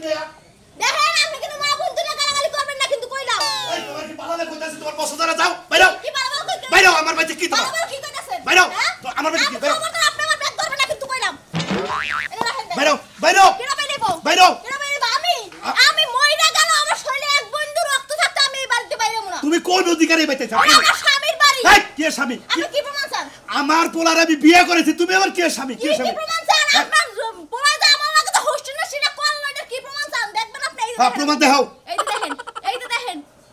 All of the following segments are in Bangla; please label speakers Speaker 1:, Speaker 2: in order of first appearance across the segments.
Speaker 1: মেয়া
Speaker 2: দেখেন আপনি কিন্তু মা বোন দুটো গালাগালি করবেন না কিন্তু কইলাম
Speaker 1: এই তোমার কি পালালে কইতাছি তোমার বসদারা যাও বাইরে
Speaker 2: কি পালাবো কই
Speaker 1: বাইরে আমার বাড়িতে কি তোমার
Speaker 2: পালাবো কি কইতাছেন
Speaker 1: বাইরে আমার বাড়িতে কি বাইরে
Speaker 2: আপনি আমার ব্যাগ ধরবেন না কিন্তু কইলাম এটা রাখেন
Speaker 1: বাইরে বাইরে
Speaker 2: কেন বাইরেবো
Speaker 1: বাইরে
Speaker 2: কেন বাইরেবো আমি মইরা গেল আমার শরীরে এক বন্ধু রক্ত থাকতে আমি এই বাড়িতে বাইরেবো না
Speaker 1: তুমি কোন অধিকারে বাইতে চাও
Speaker 2: আমার স্বামীর বাড়ি
Speaker 1: এই কে স্বামী
Speaker 2: আপনি কি প্রমাণ চান
Speaker 1: আমার পোলার আমি বিয়ে করেছি তুমি আমার কে স্বামী
Speaker 2: কি প্রমাণ চান আপনার পোলা যা আমার লাগে তো হোস্টেল না সেটা কোন লয়টার কি প্রমাণ চান দেখবেন আপনি এই
Speaker 1: হ্যাঁ প্রমাণ দেখাও
Speaker 2: এই যে দেখেন এই যে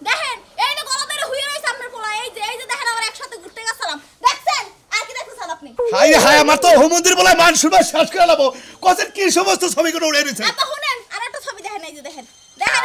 Speaker 2: দেখেন এই যে গলা ধরে হুইয়ে রইছে আপনার পোলা এই যে দেখেন আমরা একসাথে ঘুরতে গেছিলাম দেখছেন আর কি দেখছেন আপনি
Speaker 1: হাই হাই আমার তো হোমন্দির বলে মান সুবা শেষ করে লাবো কোসের কি সমস্ত ছবিগুলো উড়ে রইছে
Speaker 2: আপা শুনেন আরেকটা ছবি দেখেন এই যে দেখেন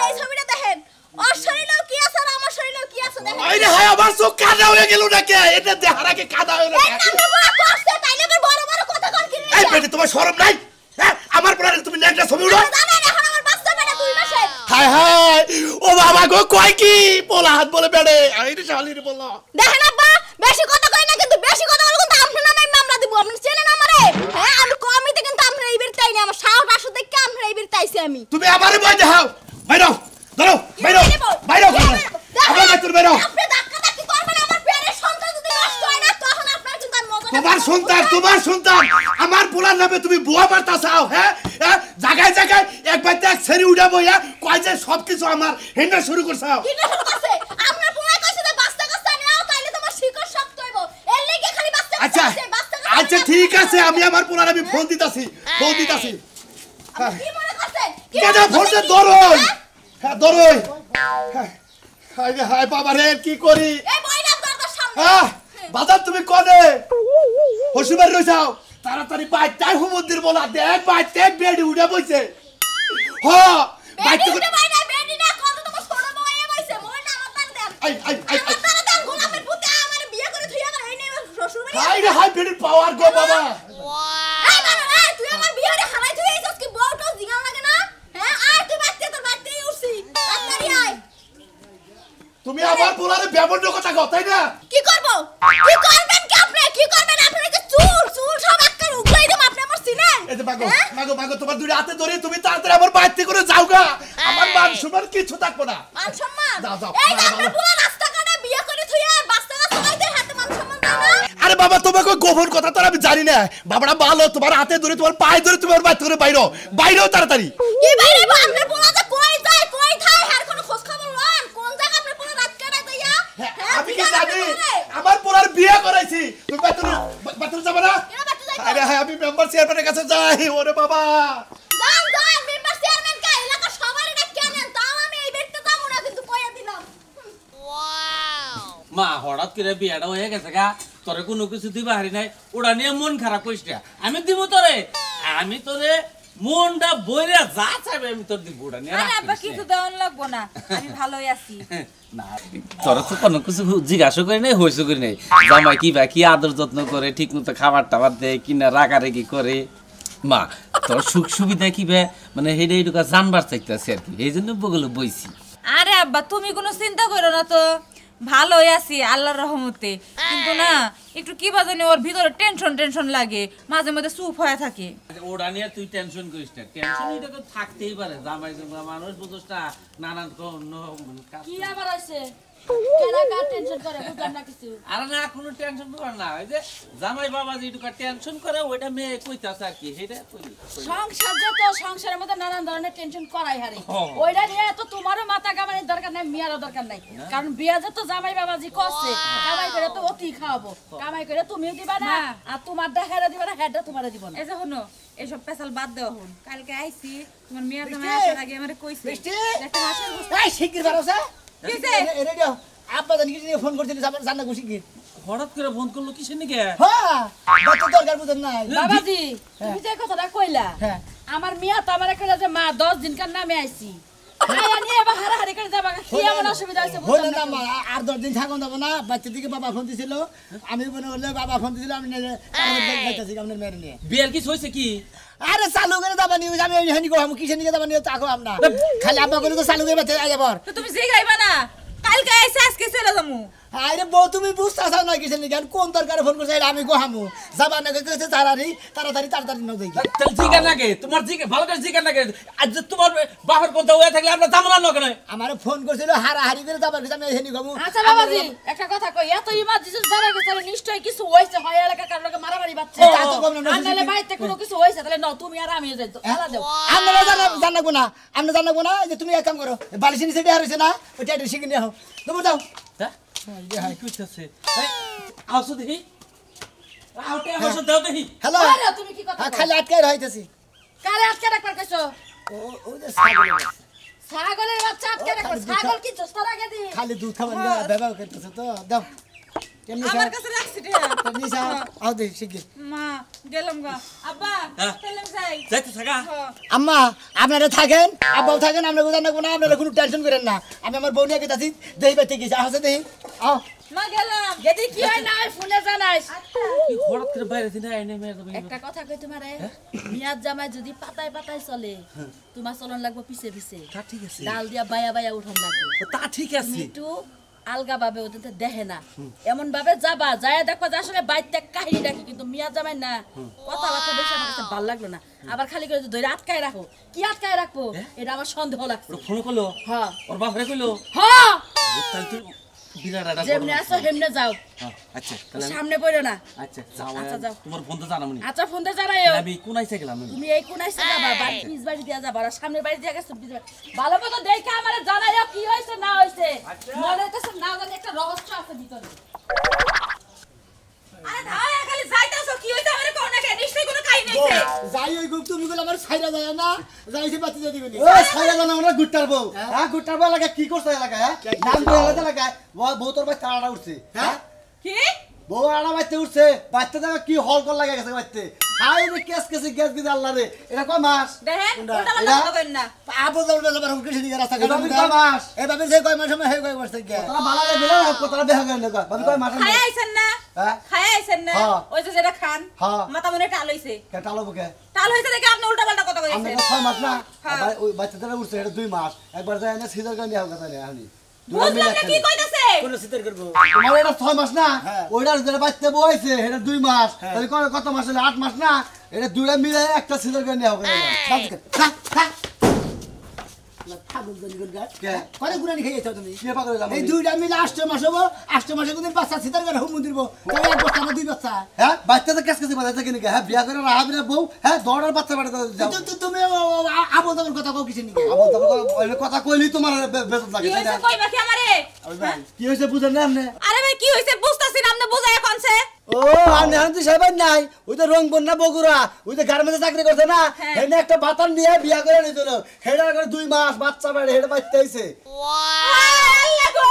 Speaker 2: এই ছবিটা দেখেন ওর শরীরেও কি আছে আর আমার শরীরেও কি আছে দেখেন
Speaker 1: আরে হাই আমার চোখ কাদা হয়ে গেল নাকি এটা দেহারাকে কাদা হয়ে
Speaker 2: এই নামে বড় করছে তাইলে আবার বড় বড় কথা কোন কি
Speaker 1: এই বেটি তোমার শরম নাই হ্যাঁ আমার পোলারে তুমি নেকটা ছবি উড়ো
Speaker 2: জানেন এখন আমার বাচ্চা বেটা 2 মাসের
Speaker 1: হাই হাই ও বাবা গো কয় কি পোলা হাত বলে বেড়ে আইরে শালির বললো
Speaker 2: দেখেন আব্বা বেশি কথা কই না কিন্তু বেশি কথা বললে কিন্তু আপনার নামে মামলা দিব আপনি চেনেন আমারে হ্যাঁ আমি কমিতে কিন্তু আপনার এই বিরতাই না আমার সাহস আসু দেখে আপনার এই বিরতাইছি আমি
Speaker 1: তুমি আমারে বই দেখাও বাইরো ধরো বাইরো বাইরো আমার ভিতর বাইরো
Speaker 2: আপনি ধাক্কা ধাক্কি করবেন আমার পেটের সন্তান যদি নষ্ট হয় না তখন আপনার কিন্তু আর মজা
Speaker 1: তোমার সন্তান আমার পোলার নামে তুমি বুয়া মারতা চাও হ্যাঁ জায়গায় জায়গায় একবার এক ছেড়ে উঠাবো কয় যে সবকিছু আমার হেন্ডা শুরু করছাও
Speaker 2: কিটা শুরু করছে আপনার পোলা কইছে যে বাচ্চা কাচ্চা নাও তাইলে তোমার শিকড় শক্ত হইব এর লাগি খালি বাচ্চা
Speaker 1: আচ্ছা আচ্ছা ঠিক আছে আমি আমার পোলার আমি ফোন দিতাছি
Speaker 2: কি মনে করছেন
Speaker 1: কেডা ফোনটা ধরোই হ্যাঁ ধরোই হাই হাই বাবা রে কি করি
Speaker 2: এই বইনা দরকার সামনে
Speaker 1: হ্যাঁ বাজার তুমি কোনে হসুবার রইছাও তাড়াতাড়ি বাইটাই হুমন্দির বলা দেখ বাইতে বেডি উড়ে বইছে হ্যাঁ বাইতে
Speaker 2: বেডি বাইনা বেডি না কত তোমার ছোট বউ এ বইছে মোটা আমার তার দেন
Speaker 1: আই
Speaker 2: তার দেন গোলাপের পুতে আমার বিয়ে করে থুই আমার এই নেই শ্বশুর বাড়ি
Speaker 1: হাই রে হাই বেডির পাওয়ার গো বাবা
Speaker 2: এই বাবা এই তুই আমার বিয়ে রে হারাই তুই এইসব কি বউটো জিগাও লাগে না হ্যাঁ আয় তুই বাচ্চা তোর বাচ্চাই উঠছি তাড়াতাড়ি আয়
Speaker 1: তুমি আমার পোলারে ব্যবহার কথা কও তাই না
Speaker 2: কি করব কি করবেন কি করবেন আপনি যে চুল সব একটা উগলাই দেব আপনি আমার সিনেন
Speaker 1: এই যে মাগো তোমার দুই হাতে ধরে তুমি তাড়াতাড়ি আমার বাইতে করে যাওগা আমার মান সম্মান কিছু থাকবো না
Speaker 2: মান সম্মান
Speaker 1: যাও
Speaker 2: এই যে আপনি পুরো রাস্তা কাটে বিয়ে করে থুই আর বাচ্চা সবাইদের হাতে মান সম্মান দাও না
Speaker 1: আরে বাবা তোমাকে গোপন কথা তো আমি জানি না বাবাটা ভালো তোমার হাতে ধরে তোমার পায়ে ধরে তুমি আমার বাইতে করে বাইরেও তাড়াতাড়ি
Speaker 2: কি বাইরে আপনি পোলা যে কই যায় কই থাই আর কোনো খোঁজ খবর লন কোন জায়গা আপনি পোলা রাত কাটাই দইয়া
Speaker 1: আমি কি জানি আমার পোলার বিয়ে করাইছি তুমি বাইতে যাবে না আরে হ্যাঁ আমি মেম্বার চেয়ারম্যানের কাছে যাই ওরে বাবা
Speaker 2: যান মেম্বার চেয়ারম্যান কা এলাকা সবার এটা কেনেন তাও আমি এই ব্যক্তি যাবো না কিন্তু কইয়া দিলাম
Speaker 3: মা হঠাৎ করে বিয়াটা হয়ে গেছে গা তোরে কোনো কিছু দিবা হারি নাই ওটা নিয়ে মন খারাপ করিস না আমি দিব তোরে মনটা বইরা যা চাইবে আমি তোর দিব ওটা নিয়ে
Speaker 4: আরে আব্বা কিছু দেওয়ান লাগবো না আমি ভালোই আছি
Speaker 3: না তোরা তো কোনো কিছু জিজ্ঞাসা করি নাই হইসু করি নাই জামাই কি আদর যত্ন করে ঠিক মতো খাবার টাবার দেয় কিনা রাগারেগি করে মা তোর সুখ সুবিধা মানে হেডে এইটুকা জানবার চাইতেছে আর কি এই জন্য বগলে বইছি
Speaker 4: আরে আব্বা তুমি কোনো চিন্তা করো না তো ভালোই আছি আল্লাহর রহমতে কিন্তু না একটু কি বাজানি ওর ভিতরে টেনশন লাগে মাঝে মাঝে চুপ হয়ে থাকে
Speaker 3: ওটা নিয়ে তুই টেনশন করিস না টেনশন এটা তো থাকতেই পারে জামাই মানুষ বুঝোস না নানান
Speaker 4: কি আবার আছে কেনা কা টেনশন করে বুঝার না কিছু
Speaker 3: আরে না কোনো টেনশন কর না ওই যে জামাই বাবা যেটুকু টেনশন করে ওইটা মেয়ে কইতাছে আর কি সেটা
Speaker 4: সংসার যে তো সংসারের মধ্যে নানান ধরনের টেনশন করাই হারে ওইটা নিয়ে তো তোমারও মাথা কামানোর দরকার নাই মিয়ারও দরকার নাই কারণ বিয়া যে তো জামাই বাবাজি করছে কামাই করে তো অতি খাওয়াবো কামাই করে তুমিও দিবা না আর তোমার দেখারে দিবা না হেডটা তোমারে দিব না এই যে শুনো এসব পেছাল বাদ দেওয়া হন কালকে আইছি তোমার মিয়ার জামাই আসার আগে আমারে কইছে একটা হাসির
Speaker 5: এই শিগগির বারোসা
Speaker 4: কিছে
Speaker 5: এরে দাও আব্বা জানি কি ফোন করছিল জানা খুশি কি
Speaker 3: হঠাৎ করে ফোন করলো কিসের নিকে
Speaker 5: হ্যাঁ বাচ্চা দরকার বুঝেন না
Speaker 4: বাবাজি তুমি যে কথাটা কইলা আমার মিয়া তো আমার কইলা যে মা 10 দিন কার নামে আইছি আয়া নিয়ে এবার হারাহারি করে যাবা কি এমন অসুবিধা হইছে
Speaker 5: হলো না মা আর 10 দিন থাকুন যাব না বাচ্চা দিকে বাবা ফোন দিছিল আমি মনে হলে বাবা ফোন দিছিল আমি যাইতাছি আপনার মেরে নিয়ে
Speaker 3: বিয়ার কি হইছে কি
Speaker 5: আরে চালু করে যাবা নিউজ আমি হানি কো আমি কিসে নিয়ে যাবা নিয়ে তাকো আমরা খালি আব্বা করে তো চালু করে বাচ্চা আইবার
Speaker 4: তো তুমি যে গাইবা না কালকে আইছে আজকে চলে যামু
Speaker 5: আরে বউ তুমি বুঝতাছ না কিসের নিকে কোন দরকারে ফোন করছে আমি গোহামু যাবা না কইছে তাড়াতাড়ি ন দেখি
Speaker 3: তাহলে জিজ্ঞাসা নাকি তোমার ভালো করে জিজ্ঞাসা নাকি আজ যে তোমার বাপের কথা হয়ে থাকলে আমরা যাবো না কেন
Speaker 5: আমারে ফোন করছিল হারাহারি করে যাবার কাছে আমি হেনি গামু
Speaker 4: আচ্ছা বাবাজি একটা কথা কই এত ইমার্জেন্সি যারা গেছে নিশ্চয় কিছু হইছে হয় এলাকা কার লগে মারামারি বাচ্চা
Speaker 5: তা তো কম না
Speaker 4: আনলে বাইতে কোনো কিছু হইছে তাহলে নাও তুমি আর আমি যাই আলা দাও
Speaker 5: আমরা জানাবো না যে তুমি এক কাম করো বালিশ নিচে দেয়া হইছে না ওই টাইটেল শিখে নিয়ে আও তুমি দাও
Speaker 3: হ্যাঁ কি হইছে আসো দেখি আউটে আমার সাথে দাও দেখি
Speaker 5: হ্যালো
Speaker 4: আরে তুমি কি কথা
Speaker 5: খালি আটকাই রইতেছি
Speaker 4: কারে আটকে রাখবার কইছো
Speaker 5: ওই যে
Speaker 4: ছাগলের বাচ্চা আটকে রাখবার ছাগল কি জস্তার আগে দি
Speaker 5: খালি দুধ খাবার ব্যবহার করতেছে তো দাও কেমনি
Speaker 6: আমার কাছে রাখছি রে
Speaker 5: কেমনি স্যার আও দে শিখি
Speaker 6: মা গেলাম গা আব্বা চললাম যাই
Speaker 3: যাইতে থাকা
Speaker 5: আম্মা আপনারা থাকেন আব্বাও থাকেন আমরা জানাবো না আপনারা কোনো টেনশন করেন না আমি আমার বউ নিয়ে গেছি দেই বাইতে গেছি আসে দেই আও
Speaker 6: মা গেলাম
Speaker 4: যদি কি হয় না হয় ফোনে জানাইস
Speaker 3: কি হঠাৎ করে বাইরে দিন আইনে মেয়ে তুমি
Speaker 4: একটা কথা কই তোমারে মিয়াদ জামাই যদি পাতায় পাতায় চলে তোমার চলন লাগবে পিছে পিছে
Speaker 3: তা ঠিক আছে
Speaker 4: ডাল দিয়া বায়া বায়া উঠান লাগবে
Speaker 3: তা ঠিক আছে
Speaker 4: একটু আলগা ভাবে ওদের দেখে না এমন ভাবে যাবা যায় দেখবা যে আসলে বাইতে কাহিনী রাখি কিন্তু মিয়া জামাই না কথাবার্তা বেশি আমার কাছে ভালো লাগলো না আবার খালি করে ধরে আটকায় রাখো কি আটকায় রাখবো এটা আমার সন্দেহ লাগছে
Speaker 3: ফোন করলো
Speaker 4: হ্যাঁ
Speaker 3: ওর বাপরে কইলো
Speaker 4: হ্যাঁ
Speaker 3: তাহলে তুই বিরাটা
Speaker 4: যেমনে আসো হেমনে যাও
Speaker 3: আচ্ছা তাহলে
Speaker 4: সামনে পড়ো না
Speaker 3: আচ্ছা যাও
Speaker 4: আচ্ছা, যাও।
Speaker 3: তোমার ফোন তো জানামনি
Speaker 4: আচ্ছা ফোন দিয়ে জানাইও
Speaker 3: আমি কোনাইছে গেলাম
Speaker 4: তুমি এই কোনাইছে যাবা বাড়ি পিছ বাড়ি দিয়া যাবা আর সামনে বাড়ি দিয়া গেছো পিছ বাড়ি ভালো মতো দেখে আমারে জানাইও কি হইছে না হইছে মনে হইতেছে না জানি একটা রহস্য আছে ভিতরে
Speaker 6: আরে ধাওয়া খালি যাইতাছো কি হইছে আমারে কোন না কে নিশ্চয় কোনো কাহিনী হইছে
Speaker 5: যাই ওই গ্রুপ তুমি গুলো আমার ছাইরা যায় না যাইছে বাতি দিয়ে দিবেন
Speaker 1: ও ছাইরা জানা আমরা গুট্টার বউ হ্যাঁ গুট্টার বউ লাগা কি করছ এলাকা হ্যাঁ নাম তো এলাকা লাগা বউ তোর ভাই তাড়া উঠছে হ্যাঁ
Speaker 6: কি
Speaker 1: বউ আড়া বাইতে উঠছে বাচ্চা দেখা কি হল কল লাগা গেছে বাইতে হাই রে কেস কেসে গ্যাস গিয়ে আল্লাহ রে এটা কয় মাস
Speaker 6: দেখেন
Speaker 1: কোনটা?
Speaker 6: উল্টা
Speaker 1: এটা?
Speaker 6: পাল্টা কথা কইন না
Speaker 5: আবো দৌড়ে যাবার হুমকি দিকে রাস্তা
Speaker 1: এ বাবি কয় মাস
Speaker 5: এ বাবি যে কয় মাস সময় হে কয় মাস থেকে
Speaker 1: তোরা বালা রে দিলা তোরা বেহা গেল না বাবি কয় মাস
Speaker 6: খায়া আইছেন না
Speaker 1: হ্যাঁ
Speaker 6: খায়া আইছেন না
Speaker 1: হ্যাঁ।
Speaker 6: ওই যে যেটা খান
Speaker 1: হ্যাঁ।
Speaker 6: মাথা মনে টাল হইছে
Speaker 1: কেটালো বুকে
Speaker 6: টাল হইছে দেখে আপনি উল্টা পাল্টা কথা
Speaker 1: আমরা
Speaker 6: কইছেন
Speaker 1: 6 মাস না
Speaker 6: হ্যাঁ।
Speaker 1: আবার ওই বাচ্চাটা উঠছে এটা 2 মাস একবার যায় না সিজার করে নিয়ে কথা নেই আমি
Speaker 6: বুঝলাম না কি কইতাছে
Speaker 5: কোন সিটার করব
Speaker 1: তোমার এটা 6 মাস না
Speaker 5: হ্যাঁ।
Speaker 1: ওইটার যেটা বাচ্চা বইছে এটা 2 মাস তাহলে কত মাস হলো 8 মাস না এটা দুইটা মিলে একটা সিজার করে নিয়ে হবে কে
Speaker 5: কত গুনানি খাইয়েছো তুমি
Speaker 1: কে পাগল হইলাম
Speaker 5: এই দুইটা মিলে 8 মাস হবো 8 মাসে কোনদিন বাচ্চা সিটার করে হুম দিব তাহলে এক বছর না দুই বাচ্চা
Speaker 1: হ্যাঁ বাচ্চা তো কেস কেসে বাজাতে কিনে হ্যাঁ বিয়া করে রাহাবি না বউ হ্যাঁ দৌড়ার বাচ্চা বাড়াতে যাও
Speaker 5: তুমি আবো তোমার কথা কও কিছু নিকে
Speaker 1: আমার তো কথা কইলি তোমার বেতন লাগে
Speaker 6: কি
Speaker 1: তাই না
Speaker 6: হইছে কইবা কি আমারে
Speaker 1: কি হইছে বুঝেন না আপনি
Speaker 6: আরে ভাই কি হইছে বুঝতাছি না আপনি বুঝায়া কোনছে
Speaker 1: ও আমি হান্তি সাহেব নাই ওই তো রংপুর না বগুড়া ওই তো গার্মেন্টে চাকরি করছে না
Speaker 6: হ্যাঁ।
Speaker 1: এনে একটা বাতান নিয়ে বিয়া করে নিয়েছিল হেডা করে 2 মাস বাচ্চা বেড়ে হেডা বাচ্চা হইছে
Speaker 6: আল্লাহ গো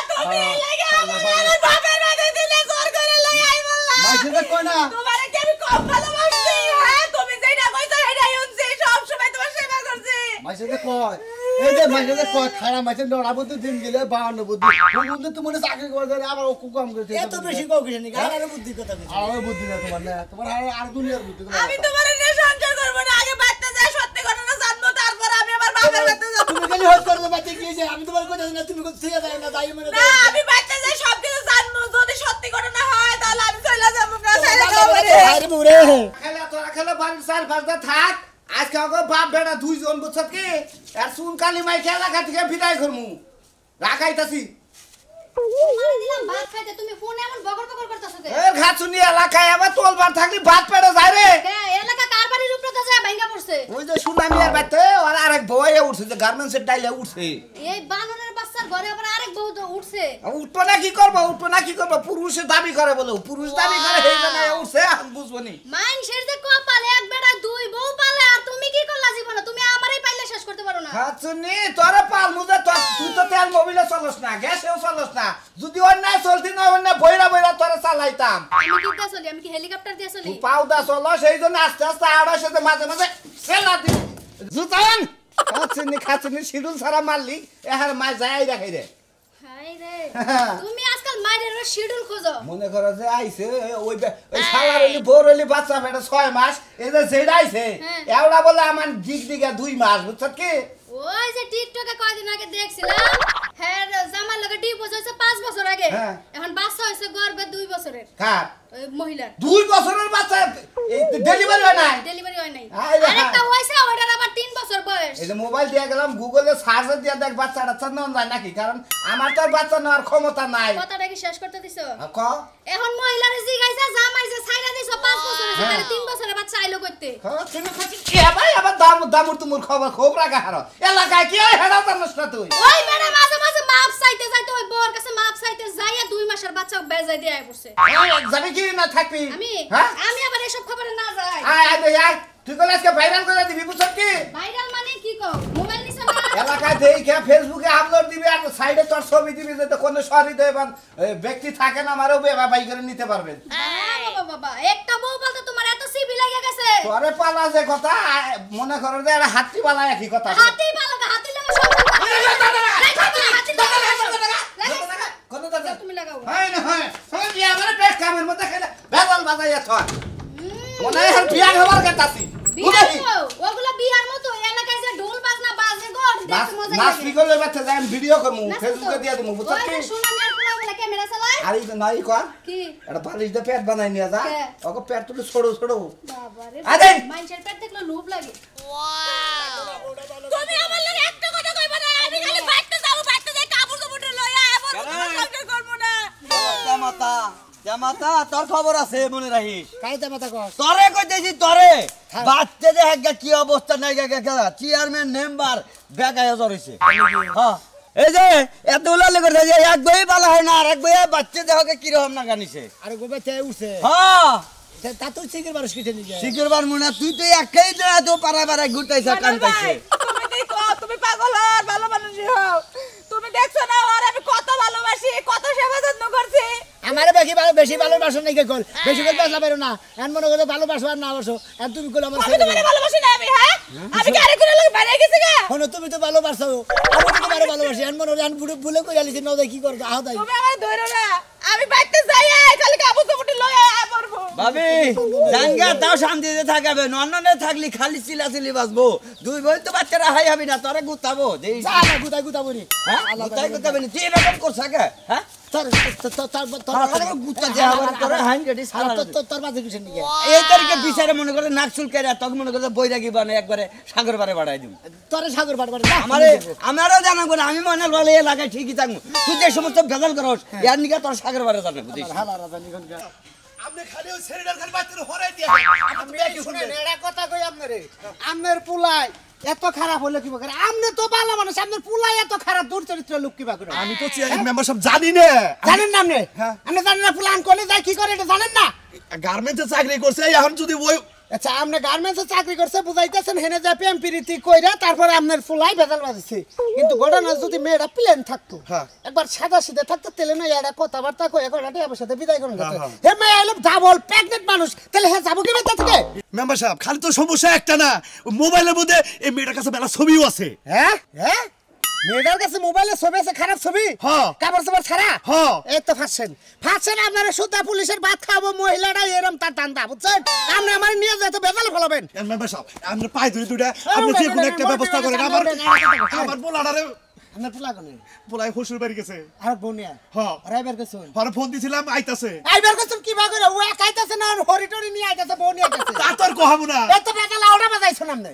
Speaker 6: তুমি লাগা আমার বাপের বাড়ি দিলে জোর করে লই আই বললা
Speaker 1: মাইসে কই না
Speaker 6: তোমারে কি আমি কম ভালোবাসি হ্যাঁ তুমি যেটা কইছো সেটাই শুনছি সব সময় তোমার সেবা করছি
Speaker 1: মাইসে কয় এই যে মাইসে কয় খারাপ মাইসে নড়া বুদ্ধি দিন গেলে 52 বুদ্ধি বুদ্ধি তো মনে চাকরি করে দেয় আবার ও কুকাম করে
Speaker 5: এত বেশি কও কিছু নিকে আর বুদ্ধি কথা কিছু
Speaker 1: আর বুদ্ধি না তোমার না তোমার আর দুনিয়ার বুদ্ধি
Speaker 6: আমি তোমারে নিয়ে সংসার করব না আগে বাচ্চা যায় সত্যি ঘটনা জানবো তারপর আমি আমার বাপের বাড়িতে যাব
Speaker 5: তুমি খালি হট করে বাচ্চা কি হইছে আমি তোমার কথা না তুমি কোথা থেকে যাই না যাই মনে
Speaker 6: না আমি বাচ্চা যায় সব কিছু জানবো যদি সত্যি ঘটনা হয় তাহলে আমি চলে যাবো না ছেড়ে দাও আমারে
Speaker 5: আরে বুড়ে
Speaker 7: খেলা তোরা খেলা বাড়ির চার পাঁচটা থাক আজকে আমাকে বাপ বেটা দুইজন বুঝছত কি আর চুন কালি মাই খেলা খাতি বিদায় করমু রাখাইতাছি
Speaker 2: মারা দিলাম ভাত খাইতে তুমি ফোন এমন বগর বগর করতেছো কে
Speaker 7: এর ঘাচুনি এলাকায় আবার তোলবার থাকলি ভাত পেটে যায় রে
Speaker 2: কে এলাকা কার বাড়ির উপরে তো যায় ভাঙা পড়ছে
Speaker 7: ওই যে সুনামি আর বাইতে আর আরেক বয়ে উঠছে যে গার্মেন্টসের ডাইলে উঠছে
Speaker 2: এই বাননের বাচ্চার ঘরে আবার আরেক বউ তো উঠছে
Speaker 7: উঠবো না কি করবো উঠবো না কি করবো পুরুষের দাবি করে বলে পুরুষ দাবি করে সেই জন্য উঠছে আমি বুঝবো নি
Speaker 2: মাইনষের যে কপালে এক বেটা দুই বউ পালে আর তুমি কি করলা জীবনে তুমি আমারই পাইলে শেষ করতে পারো না
Speaker 7: ঘাচুনি তোরা পালমু যে তুই তো তেল মোবিলে চলস না গ্যাসেও চলস না যদি অন্যায় চলতি না অন্যায় বইরা বইরা তোরা চালাইতাম
Speaker 2: আমি কি দিয়ে চলি আমি কি হেলিকপ্টার দিয়ে চলি
Speaker 7: তুই পাউদা চলো সেই জন্য আস্তে আস্তে আড়াই সাথে মাঝে মাঝে ফেলা দি জুতান খাচ্ছিনি শিডুল ছাড়া মারলি এহার মাছ যাই রাখাই রে
Speaker 2: হাই রে তুমি আজকাল মাইরের শিডিউল খোঁজো
Speaker 7: মনে করো যে আইছে ওই শালার হইলি বোর হইলি বাচ্চা বেটা 6 মাস এই যে যেটা আইছে এওড়া বলে আমার দিক দিকে 2 মাস বুঝছ কি
Speaker 2: ওই যে টিকটকে কয়দিন আগে দেখছিলাম হ্যাঁ জামার লগে ডিভোর্স হইছে 5 বছর আগে
Speaker 7: হ্যাঁ।
Speaker 2: এখন বাচ্চা হইছে গর্ভে 2 বছরের
Speaker 7: কার
Speaker 2: ওই মহিলার
Speaker 7: 2 বছরের বাচ্চা ডেলিভারি হয় নাই
Speaker 2: ডেলিভারি হয় নাই
Speaker 7: আরে বাবা।
Speaker 2: আরেকটা হইছে ওটার আবার 3 বছর বয়স
Speaker 7: এই যে মোবাইল দিয়ে গেলাম গুগলে সার্চ দিয়ে দেখ বাচ্চাটা নন যায় নাকি কারণ আমার তো আর বাচ্চা নেওয়ার ক্ষমতা নাই
Speaker 2: কথাটা কি শেষ করতে দিছো
Speaker 7: ক
Speaker 2: এখন মহিলারে জিগাইছে জামাই যে ছাইরা দিছো 5 বছর হইছে তাহলে 3 বছরের বাচ্চা আইলো কইতে
Speaker 7: তুমি খাচ্ছি কি ভাই আবার দামুর তুমুর খবর খুব রাখা হারো এলাকায় কি হয় হেডা জানোস না তুই
Speaker 2: ওই মেরে মাঝে মাঝে মাপ চাইতে চাইতে ওই বউর কাছে মাপ চাইতে যাইয়া 2 মাসের বাচ্চা বেজায় দিয়ে আই পড়ছে
Speaker 7: যাবি কি না থাকবি
Speaker 2: আমি আমি আবার এসব খবরে না যাই
Speaker 7: আয় তুই কলে আজকে ভাইরাল করে দিবি বুঝছ কি
Speaker 2: ভাইরাল মানে কি কও মোবাইল নিছ না
Speaker 7: এলাকায় দেখে ফেসবুকে আপলোড দিবি আর সাইডে তোর ছবি দিবি যাতে কোনো সহৃদয় ব্যক্তি থাকে না আমারও বাই করে নিতে পারবেন
Speaker 2: বাবা বাবা একটা বউ বলতে তোমার এত সিবি লাগে গেছে
Speaker 7: তোরে পালা যে কথা মনে করো যে একটা হাতি পালা একই কথা
Speaker 2: হাতি পালা হাতি লাগা সব
Speaker 7: কত টাকা
Speaker 2: তুমি লাগাও
Speaker 7: হয় না হয় সব বিয়া মানে পেট কামের মধ্যে খেলে বেজাল বাজাইয়া থয় মনে হয় বিয়া হবার কথাছি
Speaker 2: বিয়ার তো ওগুলা বিয়ার মতো এলাকায় যে ঢোল বাজনা বাজে গো দেখতে মজা
Speaker 7: নাচ
Speaker 2: লাগে
Speaker 7: বিকলে বাচ্চা যাই ভিডিও করমু ফেসবুকে দিয়া দিমু বুঝছ কি
Speaker 2: ওই সোনা মেয়ের পোলা বলে ক্যামেরা চালায়
Speaker 7: আরে নাই কর
Speaker 2: কি
Speaker 7: এটা বালিশ দিয়ে পেট বানাই নিয়ে যা
Speaker 2: কে?
Speaker 7: ওকে পেট তুলে ছোড়ো ছোড়ো
Speaker 2: বাবা রে
Speaker 7: আরে!
Speaker 2: মাইনছের পেট দেখলে লোভ লাগে
Speaker 6: তুমি আমার লাগে একটা কথা কইবা না আমি খালি বাইতে যাই কাপড় চোপড় লইয়া এমন সংসার করব না
Speaker 5: জামাতা তোর খবর আছে মনে রাখিস
Speaker 8: কাইতে মাথা কর
Speaker 5: তরে কইতেছি তরে বাচ্চা যে একটা কি অবস্থা নাই চেয়ারম্যান মেম্বার বেগায় জড়িছে হ্যাঁ এই যে এত উলালে করে যে এক বই বালা হয় না আর এক বই বাচ্চা দেহকে কি রকম না গানিছে
Speaker 8: আরে গোবে তে উঠছে
Speaker 5: হ্যাঁ
Speaker 8: তা তুই সিকির বারস কিতে নিয়ে
Speaker 5: শিকরবার মুনা তুই তো একাই না তো পাড়ায় পাড়ায় ঘুরতাইছ কানতাইছে
Speaker 6: তুমি দেখো তুমি পাগল আর ভালো মানুষ হও তুমি দেখছো না আর আমি কত ভালোবাসি কত সেবা যত্ন করছি
Speaker 8: আমারে বেশি ভালোবাসো নাই কে কল বেশি কল বাসা পারো না এন মনে করে ভালোবাসো আর না বাসো আর তুমি কল আমার
Speaker 6: আমি তোমারে ভালোবাসি না আমি হ্যাঁ আমি কি আরে করে লোক বাইরে গেছি গা
Speaker 8: হনো তুমি তো ভালোবাসো আমি তো তোমারে ভালোবাসি এন মনে করে ভুলে কই আলিছি ন দেই কি করতে আহ তাই
Speaker 6: তুমি আমার ধরো না আমি বাইতে যাই খালি কাপড় চোপড় লইয়া পড়বো
Speaker 5: ভাবি জাঙ্গা তাও শান্তিতে থাকাবে নন্ননে থাকলি খালি চিলাচিলি বাজবো দুই বই তো বাচ্চারা হাই হবি না তোরে গুতাবো দেই
Speaker 8: যা না গুতা বলি
Speaker 5: হ্যাঁ গুতাবে না তুই এরকম করছ কে হ্যাঁ
Speaker 8: তোর
Speaker 5: গুতা দেয়া হবে তোরে হাইন গেটি সারা
Speaker 8: তোর মাঝে কিছু নিয়ে
Speaker 5: এই তারিখে বিচারে মনে করে নাক চুলকাইরা তখন মনে করে বৈরাগী বানে একবারে সাগর পারে বাড়াই দিম
Speaker 8: তোরে সাগর বাড়
Speaker 5: আমারও জানা করে আমি মনে বলে এলাকায় ঠিকই থাকবো তুই যে সমস্ত ভেজাল করস এর নিকে তোর সাগর পারে জানা বুঝিস
Speaker 1: আপনি খালি ওই ছেলেটার খালি বাচ্চার হরাই দিয়ে
Speaker 8: আমি শুনেন এরা কথা কই আপনারে আমনের পুলাই এত খারাপ হলো কি করে আমনে তো ভালো মানুষ আমনের পুলাই এত খারাপ দুর্চরিত্র লোক কি করে
Speaker 1: আমি তো চেয়ারম্যান মেম্বার সব জানি না
Speaker 8: জানেন না আপনি আপনি জানেন না পুলান কোনে যায় কি করে এটা জানেন না
Speaker 1: গার্মেন্টসে চাকরি করছে এখন যদি ওই
Speaker 8: আচ্ছা আপনি গার্মেন্টসে চাকরি করছে বুঝাইতেছেন হেনে যা প্রেম প্রীতি কইরা তারপরে আপনার ফুলাই ভেজাল বাজিছে কিন্তু ঘটনা যদি মেয়েরা প্লেন থাকতো একবার সাদা সিধে থাকতো তেলে না এরা কথাবার্তা কই এখন হাঁটে আমার সাথে বিদায় করে গেছে হে মেয়ে আইলো ডাবল প্রেগনেন্ট মানুষ তাহলে হে যাবো কি বেঁচে থেকে
Speaker 1: মেম্বার সাহেব খালি তো সমস্যা একটা না মোবাইলের মধ্যে এই মেয়েটার কাছে মেলা ছবিও আছে
Speaker 8: হ্যাঁ হ্যাঁ মেয়েটার কাছে মোবাইলে ছবি আছে খারাপ ছবি
Speaker 1: হ্যাঁ
Speaker 8: কাপড় চাপড় ছাড়া
Speaker 1: হ্যাঁ
Speaker 8: এই তো ফাঁসছেন আপনারা সুতা পুলিশের ভাত খাবো মহিলাটা এরম তার টান্দা বুঝছেন আপনি আমার নিয়ে যেতে বেজাল ফেলাবেন
Speaker 1: মেম্বার সাহেব আপনি পাই ধরে দুটা আপনি যে কোনো একটা ব্যবস্থা করেন আমার পোলাটারে
Speaker 8: আপনার পোলা কোনে
Speaker 1: পোলাই শ্বশুর বাড়ি গেছে
Speaker 8: আর বোনিয়া
Speaker 1: হ্যাঁ
Speaker 8: রাইবার গেছেন
Speaker 1: আর ফোন দিছিলাম আইতাছে
Speaker 8: আইবার গেছেন কি বা করে ও একাইতাছে না হরিটরি নিয়ে আইতাছে বোনিয়া গেছে
Speaker 1: তা তো আর কহাবো না
Speaker 8: এত বেজাল আউডা বাজাইছেন আপনি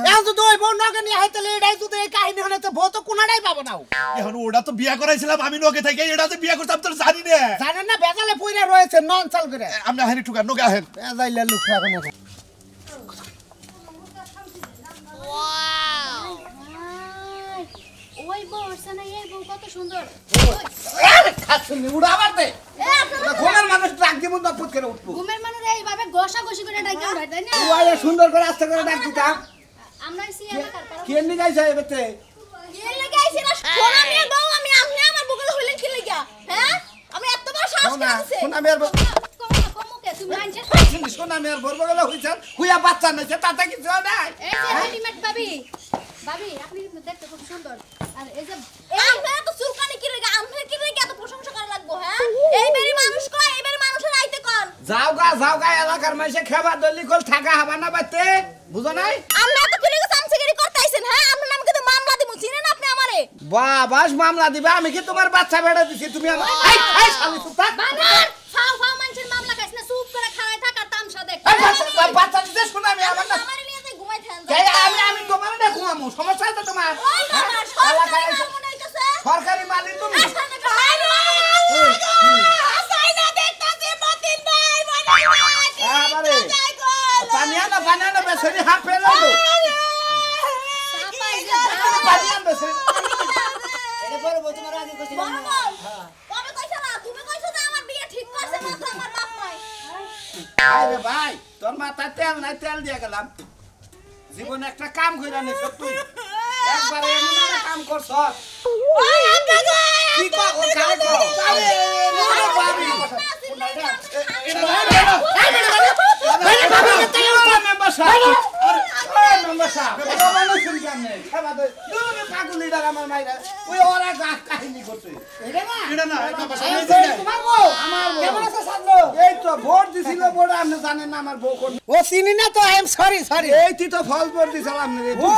Speaker 8: এখন যদি ওই বোন নকে নিয়ে আইতালে এটাই যদি এই কাহিনী হলে তো বউ তো কোনাটাই পাবো না
Speaker 1: এখন ওটা তো বিয়া করাইছিলাম আমি নকে থেকে এটা তো বিয়া করতাম তো জানি না
Speaker 8: জানেন না বেজালে পইরা রয়েছে নন চাল করে
Speaker 1: আপনি হানি ঠুকা নকে আহেন
Speaker 8: বেজাইলে লুক রাখুন
Speaker 2: ওই বর্ষা না এই বউ কত সুন্দর
Speaker 7: আরে খাচ্ছনি উড়াবার দে ঘুমের মানুষ ডাক দিব না পুত করে উঠবো
Speaker 2: ঘুমের মানে এইভাবে ঘষা-ঘষি করে ডাইকা উঠাই তাই না
Speaker 7: তুই আরে সুন্দর করে আস্তে করে ডাক দিতাম
Speaker 2: আমরা এসে এলাকার পাড়া
Speaker 7: কে নি গাইছে এবেতে
Speaker 2: কে লাগাইছি না সোনা মেয়ে বউ আমি আপনি আমার বুকে হইলেন কি লাগা হ্যাঁ আমি এত বড় সাহস করেছে
Speaker 7: সোনা মেয়ের বউ।
Speaker 2: কমকে তুমি আনছে
Speaker 7: সোনা মেয়ের বলবো গেলে হইছেন হুইয়া বাচ্চা নইছে তাতে কিছু নাই
Speaker 2: এই যে রেডিমেড ভাবি আপনি কিন্তু দেখতে খুব সুন্দর আর এই যে আমরা তো চুলকানি কি লাগা আমরা কি লাগা এত প্রশংসা করা লাগবো হ্যাঁ এই বেরি মানুষ কয় এই বেরি মানুষের আইতে কোন
Speaker 7: যাও গা এলাকার মাইসে খাবার দলি কল থাকা হবা না বাইতে বুঝো নাই
Speaker 2: আমরা তো কি লাগা সামসিগিরি করতে আইছেন হ্যাঁ আপনার নাম কিন্তু মামলা দিমু চিনেন আপনি আমারে
Speaker 7: বাবাস মামলা দিবে আমি কি তোমার বাচ্চা বেড়া দিছি তুমি আমার এই শালি চুপ থাক
Speaker 2: বানর ফাও ফাও মানুষের মামলা খাইছ না চুপ করে খাওয়াই থাক আর তামসা দেখ
Speaker 7: বাচ্চা দিতে শুনে আমি আমার না
Speaker 2: আমারে নিয়ে যাই ঘুমাই থান
Speaker 7: আমি তোমার না ঘুমামু সমস্যা আছে তোমার
Speaker 2: ওই বাবা সরকারি কাম নাইতেছে
Speaker 7: সরকারি মালিক তুমি
Speaker 6: সাইনা দেখতাছি মতিন ভাই মনে
Speaker 7: বানিয়ানা বানিয়ানা বেসরি হাফ ফেল দাও
Speaker 2: সাপাই যে
Speaker 7: বানিয়ানা বেসরি
Speaker 5: এটা পরে বল তোমার আগে কইছিলাম
Speaker 2: বড় বল কবে কইছ না তুমি কইছ যে আমার বিয়ে ঠিক করছে মাথা আমার বাপ নাই
Speaker 7: আরে ভাই তোর মাথা তেল নাই তেল দিয়ে গেলাম জীবনে একটা কাম কইরা নে তুই একবার এমন একটা কাম করছ
Speaker 6: ওই আকা
Speaker 7: কি কো ও কারে কো আরে রে বাবি মেম্বার সাহেব আরে মেম্বার সাহেব বাবা শুন কেমনে খাবা দে তুমি পাগল লিডার আমার মাইরা ওই ওরা কাহিনী করতে
Speaker 1: এটা না এটা বাসা নেই
Speaker 8: তোমার বউ
Speaker 7: আমার বউ।
Speaker 8: কেমন আছে সাজলো
Speaker 7: এই তো ভোট দিছিল ভোট আপনি জানেন না আমার বউ কোন
Speaker 8: ও চিনি না তো আই এম সরি সরি
Speaker 7: এই তুই তো ফল ভোট দিছিল আপনি
Speaker 8: ও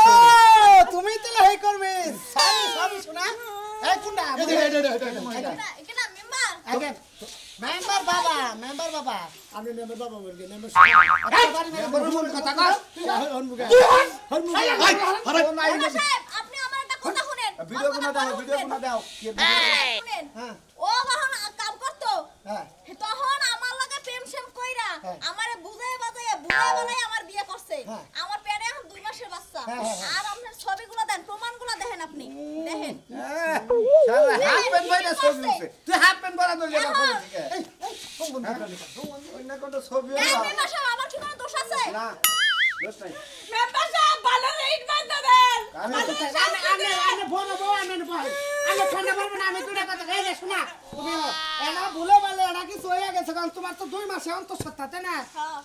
Speaker 8: তুমি তো হেই করবে সরি সরি শোনা এই কুন্ডা
Speaker 2: এখানে মেম্বার
Speaker 8: আগে মেম্বার বাবা আমি মেম্বার বাবা বলকে মেম্বার
Speaker 7: কথা কর
Speaker 2: বাবা সাহেব আপনি আমার একটা কথা শুনেন
Speaker 7: ভিডিও কোনা দাও
Speaker 2: শুনেন ও যখন কাম করতো
Speaker 8: হ্যাঁ
Speaker 2: তখন আমার লগে প্রেম সেম কইরা আমারে বুঝাই বাজাই আমার বিয়ে করছে আমার পেটে এখন 2 মাসের বাচ্চা আর আপনার ছবিগুলো দেন প্রমাণগুলো দেখেন আপনি দেখেন
Speaker 7: শালা হাফ প্যান্ট পরে ছবি উঠছে তুই হাফ প্যান্ট পরা দইলে না করে ঠিক ওই না কোন ছবি
Speaker 2: এই মেম্বার সাহেব আমার কি কোনো দোষ আছে
Speaker 7: না দোষ নাই
Speaker 6: মেম্বার সাহেব ভালো রেট বান্ধা দেন
Speaker 8: আমি বলবো আমি ঠান্ডা পারবো না আমি দুটা কথা কই রে শোনা তুমি এনা ভুলে বলে এনা কি হয়ে গেছে কারণ তোমার তো 2 মাসে অন্তর সত্তাতে না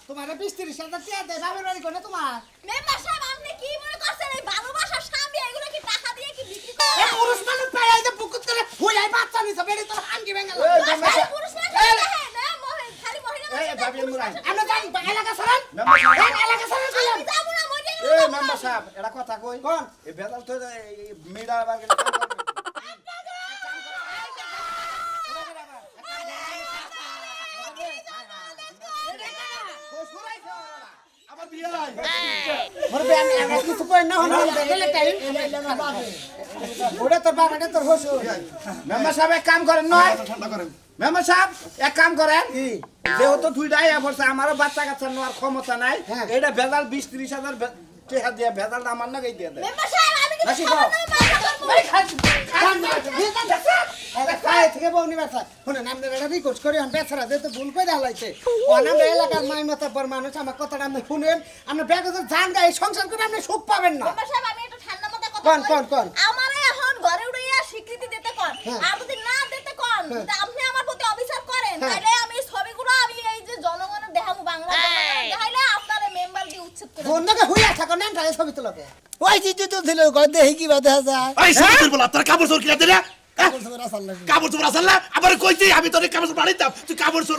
Speaker 8: তোমার 20-30 হাজার টাকা দেয় বাবার বাড়ি কোনে তোমার
Speaker 2: মেম্বার সাহেব আপনি কি মনে করছেন এই ভালোবাসার স্বামী এগুলো কি টাকা দিয়ে কি বিক্রি করে
Speaker 8: এই পুরুষ মানুষ পায় এই যে বুকুত করে হুইলাই বাচ্চা নিছে বেড়ি তোর হাঙ্গি ভেঙে গেল
Speaker 2: এই পুরুষ না দেখেন না খালি মহিলা
Speaker 7: এই বাবি মুরাই
Speaker 8: আমরা জানি এলাকা সারান এলাকা সারান
Speaker 2: আমি যাবো না মরে
Speaker 7: এই মেম্বার সাহেব এটা কথা কই
Speaker 8: কোন
Speaker 7: এই বেদাল তো মেডা বার গেলে কাম করবে
Speaker 1: আমার বিয়ে নাই
Speaker 8: মরবে আমি কিছু কই না হন গেলে টাইম ওটা তোর বাবাটা তোর হসু
Speaker 7: মেম্বার সাহেব এক কাম করেন নয়
Speaker 1: ঠান্ডা করেন
Speaker 7: মেম্বার সাহেব এক কাম করেন যেহেতু দুইটাই এফরছে আমারও বাচ্চা কাচ্চা নেওয়ার ক্ষমতা নাই এটা ভেজাল 20-30 হাজার টাকা দিয়ে ভেজাল আমার নাকি দিয়ে দেয়
Speaker 2: মেম্বার সাহেব আমি কি
Speaker 7: হাসি খাও।
Speaker 8: খাই থেকে বউনি ব্যথা শুনে নাম দেবে রিকোয়েস্ট করি আমি বেচারা যেহেতু ভুল করে হালাইছে অনাম এলাকার মাই মতাব্বর মানুষ আমার কথাটা আপনি শুনেন আপনি ব্যাগে জান গায়ে সংসার করে আপনি সুখ পাবেন না
Speaker 2: মেম্বার সাহেব আমি একটু ঠান্ডা মাথায় কথা
Speaker 8: কোন,
Speaker 2: বলি।
Speaker 8: কোন, কোন?
Speaker 2: আমারে এখন ঘরে উড়াইয়া স্বীকৃতি দিতে কোন আর যদি না দিতে কোন যদি আপনি আমার প্রতি অবিচার করেন তাহলে আমি এই ছবিগুলো আমি এই যে জনগণের দেখাবো বাংলা দেখাইলে আপনারে মেম্বার দিয়ে উচ্ছেদ করে
Speaker 8: বন্ধকে হইয়া থাকো না তাই ছবি তোলাকে ওই চিঠি তো দিল গদে কি বাদে যায়
Speaker 1: এই সাইকেল বলা তোর কাপড় চোর কিনা দিলা কাপড় চোর আসল না আবার কইছি আমি তোর কাপড় চোর বাড়িতাম তুই কাপড় চোর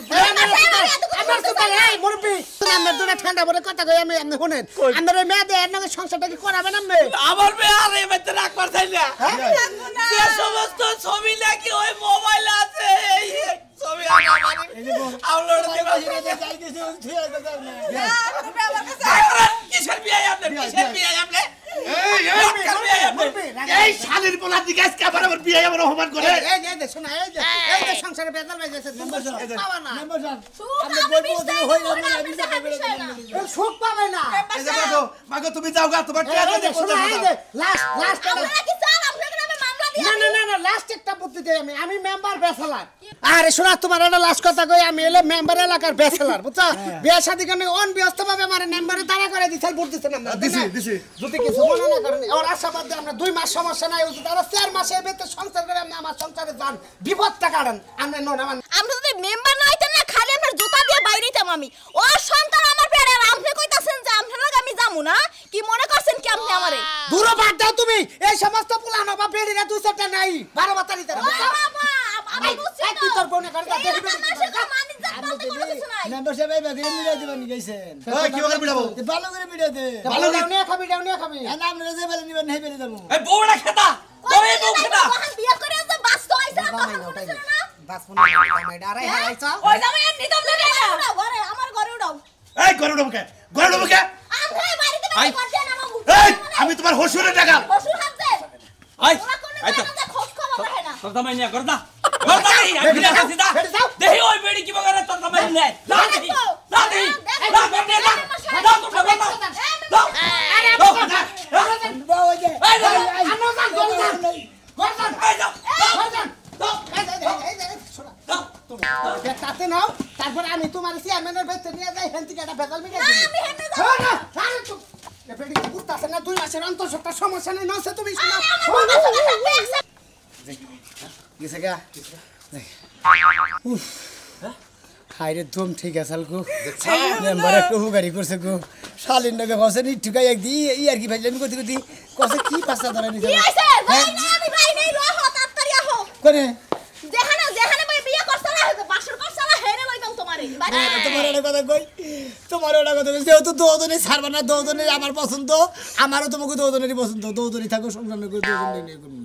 Speaker 8: আমার তো তাই এই মুরব্বি আমার দুটা ঠান্ডা পরে কথা কই আমি আপনি শুনেন আমার ওই মেয়ে দেয় নাকি সংসারটা কি করাবেন আপনি
Speaker 3: আমার মেয়ে আর এবারে রাখবার চাইলা যে সমস্ত ছবি নাকি ওই মোবাইল আছে এই ছবি আমার আপলোড দেবা কিসের বিয়ে আপনি কিসের বিয়ে আপনি
Speaker 1: এই শালির পোলা দিকে আজকে আবার আমার বিয়ে আমার অপমান করে
Speaker 8: এই যে শোনা এই যে সংসারে বেজাল বাইছে পাবা না সুখ পাবে না
Speaker 1: এই যে মাগো তুমি যাও গা তোমার টিয়া
Speaker 8: এই যে শোনা এই যে লাস্ট
Speaker 2: আপনারা কি চান আপনাদের নামে মামলা দিয়ে
Speaker 8: না লাস্ট একটা বুদ্ধি দেই আমি মেম্বার বেসালার আরে শোনা তোমার একটা লাস্ট কথা কই আমি এলে মেম্বার এলাকার বেসালার বুঝছো বিয়ে শাদী করনে অন ব্যস্ত ভাবে আমার মেম্বারে দাঁড়া করে দিছাল ভোট দিছেন আমরা
Speaker 1: দিছি
Speaker 8: যদি কিছু মনে না করেন ওর আশাবাদ দিয়ে আমরা 2 মাস সমস্যা নাই ওই তারা 4 মাসের ভিতরে সংসার করে আমি আমার সংসারে যান বিপদটা কাটেন আমরা নন আমার
Speaker 2: আমরা যদি মেম্বার না হইতেন না খালি আপনার জুতা দিয়ে বাইরেইতাম আমি ও সন্তান আমার পেটে আর আপনি কইতাছেন যে আপনার লগে আমি যামু না কি মনে করছেন কি আপনি আমারে
Speaker 8: দূর বাদ দাও তুমি এই সমস্ত পুলানো বা বেড়িরা 2-4টা নাই 12 বাতারি তারা
Speaker 2: বাবা আমি বুঝছি না
Speaker 8: কি তোর বোনে করে দেখি
Speaker 2: মানুষের তো মানিজ জাত বলতে কোনো কিছু নাই
Speaker 5: মেম্বারশিপ এই বাগিরে মিলাই দিবেন গেছেন
Speaker 1: এই কি করে বিড়াবো
Speaker 5: ভালো করে মিলাই দে
Speaker 8: ভালো দাও নিয়ে খাবি
Speaker 5: নাম রে যে বলে নিবেন হেই বেলে দেবো
Speaker 3: এই বউড়া খেতা তুমি বউ খেতা
Speaker 8: জামাইটা আরে হারাইছ
Speaker 6: ওই জামাই এমনি তো দেয় না
Speaker 2: উড়াও ঘরে আমার ঘরে উড়াও
Speaker 1: এই ঘরে উঠবো কে ঘরে উঠবো কে
Speaker 2: আপনি বাড়িতে বাড়ি করছেন আমার
Speaker 1: এই আমি তোমার হসুরের টাকা
Speaker 2: পশুর হাত দেন
Speaker 3: আই
Speaker 2: ওরা কোনো
Speaker 3: আই তো
Speaker 2: জানাতে খোঁজ খবর রাখে না
Speaker 3: তোর জামাই নিয়ে করদা করদা দেই আমি বিনা সিধা দেই ওই বেড়ি কি বগরে তোর জামাই নে না দেই না দেই না বেটে না না তো না না
Speaker 2: আরে
Speaker 8: ওই যে
Speaker 3: এই যা
Speaker 8: আনোজান গলজান গলজান
Speaker 3: এই যা
Speaker 8: তাতে নাও তারপরে আমি তোমার চেয়ারম্যানের বেতে নিয়ে যাই হেন থেকে একটা ভেজাল মিটাই
Speaker 2: আমি
Speaker 8: দিই
Speaker 2: হেনে যাব
Speaker 8: হ্যাঁ না আরে তো এবেডি কুত্তাছে না 2 মাসের অন্তঃসত্ত্বা সমস্যা নেই নছে তুমি শোনো
Speaker 2: আমার বাবা থাকবে
Speaker 8: গেছে গা উফ হাইরে দম ঠিক আছে গো মেম্বার একটু হুগারি করছে গো শালিন নগে কসে নি ঠিকাই এক দি ই আর কি ভাইলেন কতি কতি কসে কি পাসা ধরে নি
Speaker 2: কি হইছে ভাই না আমি ভাই নেই লো হত আত্তারি আহো
Speaker 8: কোনে
Speaker 2: যেখানে ভাই বিয়ে করছলা হইবে বাসর করছলা হেরে লইবাম তোমারে
Speaker 8: তোমার একটা কথা কই তোমার একটা কথা কই যেহেতু দৌদনি ছাড়বা না দৌদনি আমার পছন্দ আমারও তোমাকে দৌদনেরই পছন্দ দৌদনি থাকো সংসার করে দৌদনি নিয়ে করবো